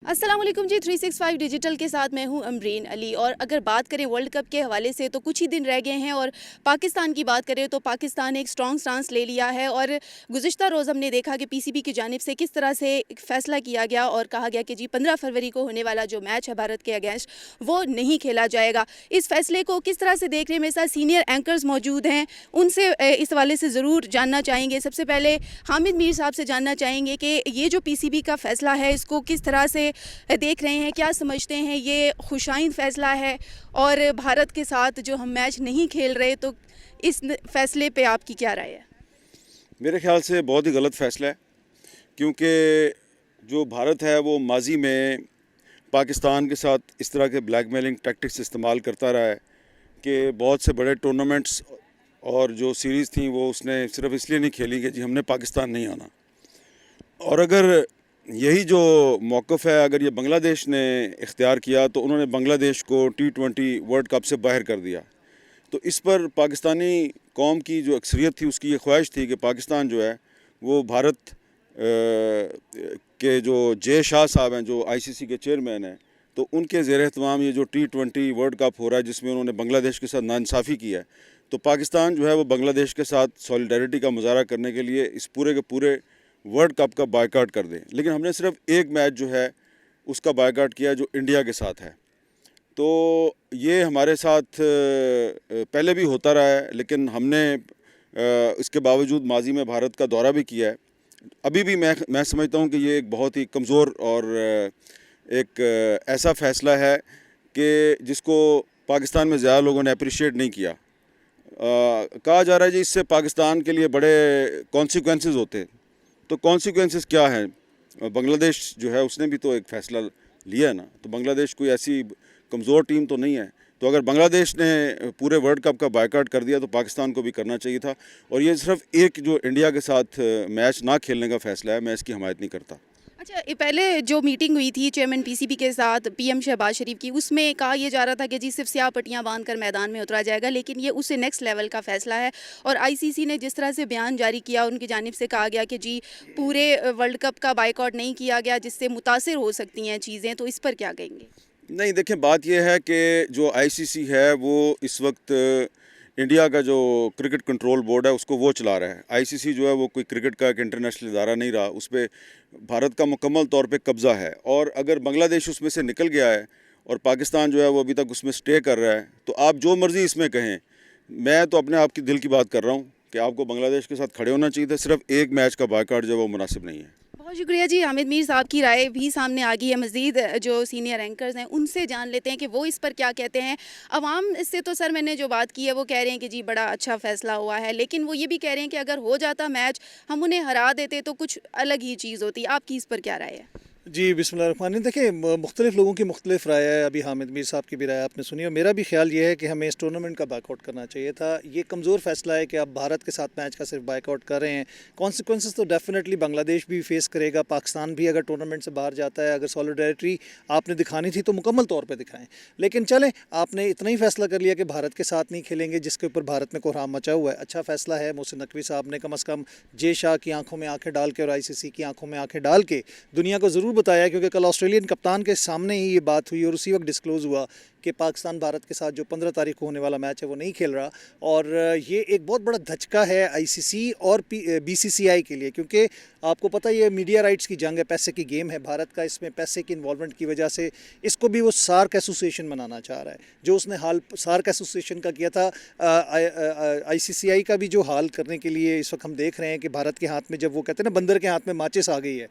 अस्सलाम वालेकुम जी। 365 डिजिटल के साथ मैं हूं अमरीन अली। और अगर बात करें वर्ल्ड कप के हवाले से तो कुछ ही दिन रह गए हैं, और पाकिस्तान की बात करें तो पाकिस्तान ने एक स्ट्रॉन्ग स्टांस ले लिया है। और गुज़िश्ता रोज़ हमने देखा कि पीसीबी की जानिब से किस तरह से एक फ़ैसला किया गया और कहा गया कि जी 15 फरवरी को होने वाला जो मैच है भारत के अगेंस्ट वो नहीं खेला जाएगा। इस फ़ैसले को किस तरह से देख रहे हैं? मेरे साथ सीनियर एंकर्स मौजूद हैं, उनसे इस हवाले से ज़रूर जानना चाहेंगे। सबसे पहले हामिद मीर साहब से जानना चाहेंगे कि ये जो पीसीबी का फ़ैसला है इसको किस तरह से देख रहे हैं, क्या समझते हैं ये खुशाइन फ़ैसला है? और भारत के साथ जो हम मैच नहीं खेल रहे, तो इस फ़ैसले पे आपकी क्या राय है? मेरे ख्याल से बहुत ही गलत फ़ैसला है, क्योंकि जो भारत है वो माजी में पाकिस्तान के साथ इस तरह के ब्लैकमेलिंग टैक्टिक्स इस्तेमाल करता रहा है कि बहुत से बड़े टूर्नामेंट्स और जो सीरीज़ थी वो उसने सिर्फ इसलिए नहीं खेली कि जी हमने पाकिस्तान नहीं आना। और अगर यही जो मौक़िफ़ है अगर ये बांग्लादेश ने इख्तियार किया तो उन्होंने बांग्लादेश को T20 वर्ल्ड कप से बाहर कर दिया। तो इस पर पाकिस्तानी कौम की जो अक्सरियत थी उसकी ये ख्वाहिश थी कि पाकिस्तान जो है वो भारत के जो जे शाह साहब हैं, जो ICC के चेयरमैन हैं, तो उनके ज़ेर एहतमाम ये जो T20 वर्ल्ड कप हो रहा है जिसमें उन्होंने बांग्लादेश के साथ नाइंसाफ़ी की है, तो पाकिस्तान जो है वो बांग्लादेश के साथ सॉलिडारिटी का मुजाहरा करने के लिए इस पूरे के पूरे वर्ल्ड कप का बायकॉट कर दें। लेकिन हमने सिर्फ एक मैच जो है उसका बायकॉट किया जो इंडिया के साथ है। तो ये हमारे साथ पहले भी होता रहा है, लेकिन हमने इसके बावजूद माजी में भारत का दौरा भी किया है। अभी भी मैं समझता हूँ कि ये एक बहुत ही कमज़ोर और एक ऐसा फ़ैसला है कि जिसको पाकिस्तान में ज़्यादा लोगों ने अप्रिशिएट नहीं किया। कहा जा रहा है जी इससे पाकिस्तान के लिए बड़े कॉन्सिक्वेंसेस होते हैं। तो कॉन्सिक्वेंसेस क्या हैं? बांग्लादेश जो है उसने भी तो एक फ़ैसला लिया है ना, तो बांग्लादेश कोई ऐसी कमज़ोर टीम तो नहीं है। तो अगर बांग्लादेश ने पूरे वर्ल्ड कप का बायकॉट कर दिया तो पाकिस्तान को भी करना चाहिए था। और ये सिर्फ एक जो इंडिया के साथ मैच ना खेलने का फ़ैसला है, मैं इसकी हमायत नहीं करता। अच्छा, ये पहले जो मीटिंग हुई थी चेयरमैन पीसीबी के साथ पीएम शहबाज शरीफ की, उसमें कहा यह जा रहा था कि जी सिर्फ स्याह पट्टियां बांध कर मैदान में उतरा जाएगा, लेकिन ये उससे नेक्स्ट लेवल का फ़ैसला है। और आईसीसी ने जिस तरह से बयान जारी किया, उनकी जानिब से कहा गया कि जी पूरे वर्ल्ड कप का बायकॉट नहीं किया गया जिससे मुतासिर हो सकती हैं चीज़ें। तो इस पर क्या कहेंगे? नहीं, देखें, बात यह है कि जो ICC है वो इस वक्त इंडिया का जो क्रिकेट कंट्रोल बोर्ड है उसको वो चला रहा है। ICC जो है वो कोई क्रिकेट का एक इंटरनेशनल इदारा नहीं रहा, उस पर भारत का मुकम्मल तौर पे कब्ज़ा है। और अगर बांग्लादेश उसमें से निकल गया है और पाकिस्तान जो है वो अभी तक उसमें स्टे कर रहा है, तो आप जो मर्ज़ी इसमें कहें, मैं तो अपने आप की दिल की बात कर रहा हूँ कि आपको बांग्लादेश के साथ खड़े होना चाहिए था। सिर्फ एक मैच का बायकॉट जो है वो मुनासिब नहीं है। बहुत शुक्रिया जी। हामिद मीर साहब की राय भी सामने आ गई है। मज़ीद जो सीनियर एंकर्स हैं उनसे जान लेते हैं कि वो इस पर क्या कहते हैं। अवाम से तो सर मैंने जो बात की है वो कह रहे हैं कि जी बड़ा अच्छा फ़ैसला हुआ है, लेकिन वो ये भी कह रहे हैं कि अगर हो जाता मैच, हम उन्हें हरा देते तो कुछ अलग ही चीज़ होती। आपकी इस पर क्या राय है? जी बिस्मिल्लाहिर्रहमानिर्रहीम। देखिए, मुख्तलिफ़ लोगों की मुख्तलिफ राय है। अभी हामिद मीर साहब की भी राय आपने सुनी, और मेरा भी ख्याल ये है कि हमें इस टूर्नामेंट का बायकॉट करना चाहिए था। ये कमज़ोर फ़ैसला है कि आप भारत के साथ मैच का सिर्फ बायकॉट कर रहे हैं। कॉन्सिक्वेंसेस तो डेफिनेटली बांग्लादेश भी फेस करेगा, पाकिस्तान भी अगर टूर्नामेंट से बाहर जाता है। अगर सॉलिडारिटी आपने दिखानी थी तो मुकम्मल तौर पर दिखाएँ, लेकिन चलें, आपने इतना ही फ़ैसला कर लिया कि भारत के साथ नहीं खेलेंगे, जिसके ऊपर भारत में कोहराम मचा हुआ है। अच्छा फ़ैसला है। मोहसिन नकवी साहब ने कम अज़ कम जे शाह की आंखों में आंखें डाल के और ICC की आंखों में आंखें डाल के दुनिया को ज़रूर बताया, क्योंकि कल ऑस्ट्रेलियन कप्तान के सामने ही ये बात हुई और उसी वक्त डिस्क्लोज़ हुआ कि पाकिस्तान भारत के साथ जो 15 तारीख को होने वाला मैच है वो नहीं खेल रहा। और ये एक बहुत बड़ा धचका है ICC और BCCI के लिए, क्योंकि आपको पता है ये मीडिया राइट्स की जंग है, पैसे की गेम है भारत का। इसमें पैसे की इन्वॉल्वमेंट की वजह से इसको भी वो सार्क एसोसिएशन बनाना चाह रहा है, जो उसने हाल सार्क एसोसिएशन का किया था। ICCI का भी जो हाल करने के लिए इस वक्त हम देख रहे हैं कि भारत के हाथ में, जब वो कहते हैं ना बंदर के हाथ में माचिस आ गई है,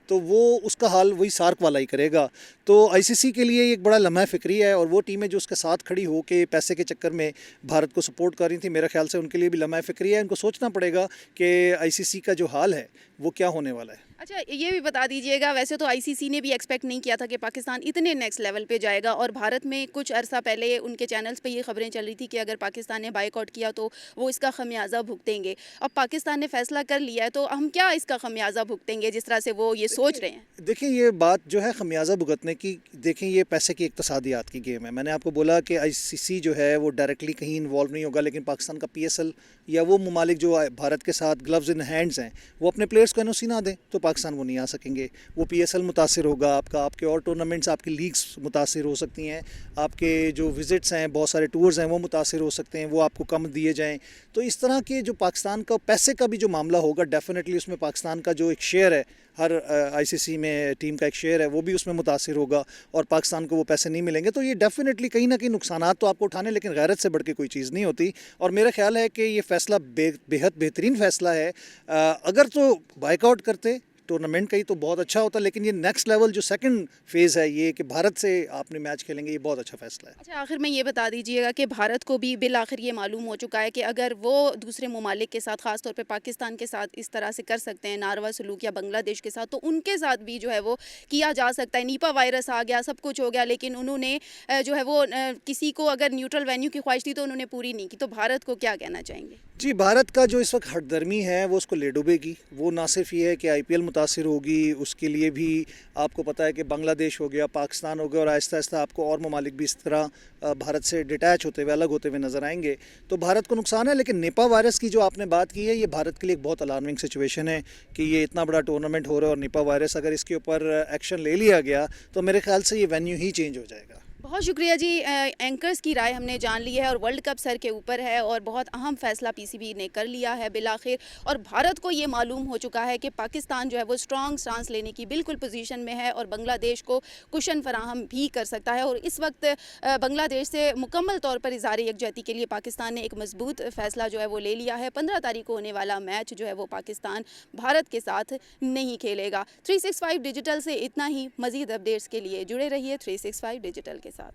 तो वो उसका हाल वही सार्क वाला ही करेगा। तो ICC के लिए एक बड़ा लम्हा फ़िक्री है, और वो टीमें जो उसके साथ खड़ी हो के पैसे के चक्कर में भारत को सपोर्ट कर रही थी, मेरा ख्याल से उनके लिए भी लम्हा फ़िक्री है। उनको सोचना पड़ेगा कि ICC का जो हाल है वो क्या होने वाला है। अच्छा, ये भी बता दीजिएगा, वैसे तो आईसीसी ने भी एक्सपेक्ट नहीं किया था कि पाकिस्तान इतने नेक्स्ट लेवल पे जाएगा, और भारत में कुछ अरसा पहले उनके चैनल्स पे ये खबरें चल रही थी कि अगर पाकिस्तान ने बायकॉट किया तो वो इसका खमियाजा भुगतेंगे। अब पाकिस्तान ने फैसला कर लिया है, तो हम क्या इसका खमियाजा भुगतेंगे जिस तरह से वो ये सोच रहे हैं? देखिए, ये बात जो है खमियाजा भुगतने की, देखें ये पैसे की इक़्तिसादियात की गेम है। मैंने आपको बोला कि ICC जो है वो डायरेक्टली कहीं इन्वॉल्व नहीं होगा, लेकिन पाकिस्तान का PSL یا وہ ممالک جو بھارت کے ساتھ گلوز ان ہینڈز ہیں وہ اپنے پلیئرس کو NOC نہ دیں تو پاکستان وہ نہیں آ سکیں گے. وہ PSL متاثر ہوگا آپ کا, آپ کے اور ٹورنامنٹس, آپ کی لیگس متاثر ہو سکتی ہیں, آپ کے جو وزٹس ہیں, بہت سارے ٹورز ہیں وہ متاثر ہو سکتے ہیں, وہ آپ کو کم دیے جائیں. تو اس طرح کے جو پاکستان کا پیسے کا بھی جو معاملہ ہوگا, ڈیفینیٹلی اس میں پاکستان کا جو ایک شیئر ہے, ہر ICC میں ٹیم کا ایک شیئر ہے, وہ بھی اس میں متاثر ہوگا اور پاکستان کو وہ پیسے نہیں ملیں گے. تو یہ ڈیفینیٹلی کہیں نہ کہیں نقصانات تو آپ کو اٹھانے, لیکن غیرت سے بڑھ کے کوئی چیز نہیں ہوتی. اور میرا خیال ہے کہ یہ فیصلہ بےحد بہترین فیصلہ ہے. اگر تو بائک آؤٹ کرتے ٹورنامنٹ کا ہی تو بہت اچھا ہوتا, لیکن یہ نیکسٹ لیول جو سیکنڈ فیز ہے یہ کہ بھارت سے آپ نے میچ کھیلیں گے, یہ بہت اچھا فیصلہ ہے. اچھا, آخر میں یہ بتا دیجیے گا کہ بھارت کو بھی بالآخر یہ معلوم ہو چکا ہے کہ اگر وہ دوسرے ممالک کے ساتھ, خاص طور پہ پاکستان کے ساتھ اس طرح سے کر سکتے ہیں ناروا سلوک, یا بنگلہ دیش کے ساتھ, تو ان کے ساتھ بھی جو ہے وہ کیا جا سکتا ہے. نیپا وائرس آ گیا, سب کچھ ہو گیا, لیکن انہوں نے جو ہے وہ کسی کو اگر نیوٹرل وینیو کی خواہش تھی تو انہوں نے پوری نہیں کی. تو بھارت کو کیا کہنا چاہیں گے؟ جی, بھارت کا جو اس وقت ہٹ درمی ہے وہ اس کو لے ڈوبے گی. وہ نہ صرف یہ ہے کہ IPL متاثر ہوگی, اس کے لیے بھی آپ کو پتہ ہے کہ بنگلہ دیش ہو گیا, پاکستان ہو گیا, اور آہستہ آہستہ آپ کو اور ممالک بھی اس طرح بھارت سے ڈیٹیچ ہوتے ہوئے, الگ ہوتے ہوئے نظر آئیں گے. تو بھارت کو نقصان ہے. لیکن نیپا وائرس کی جو آپ نے بات کی ہے, یہ بھارت کے لیے ایک بہت الارمنگ سچویشن ہے کہ یہ اتنا بڑا ٹورنامنٹ ہو رہا ہے اور نیپا وائرس اگر اس کے اوپر ایکشن لے لیا گیا تو میرے خیال سے یہ وینیو ہی چینج ہو جائے گا. بہت شکریہ جی. اینکرز کی رائے ہم نے جان لی ہے اور ورلڈ کپ سر کے اوپر ہے اور بہت اہم فیصلہ PCB نے کر لیا ہے بالآخر, اور بھارت کو یہ معلوم ہو چکا ہے کہ پاکستان جو ہے وہ اسٹرانگ سٹانس لینے کی بالکل پوزیشن میں ہے اور بنگلہ دیش کو کشن فراہم بھی کر سکتا ہے. اور اس وقت بنگلہ دیش سے مکمل طور پر اظہار یکجہتی کے لیے پاکستان نے ایک مضبوط فیصلہ جو ہے وہ لے لیا ہے. 15 تاریخ کو ہونے والا میچ جو ہے وہ پاکستان بھارت کے ساتھ نہیں کھیلے گا. 365 ڈیجیٹل سے اتنا ہی. مزید اپڈیٹس کے لیے جڑے رہیے 365 ڈیجیٹل کے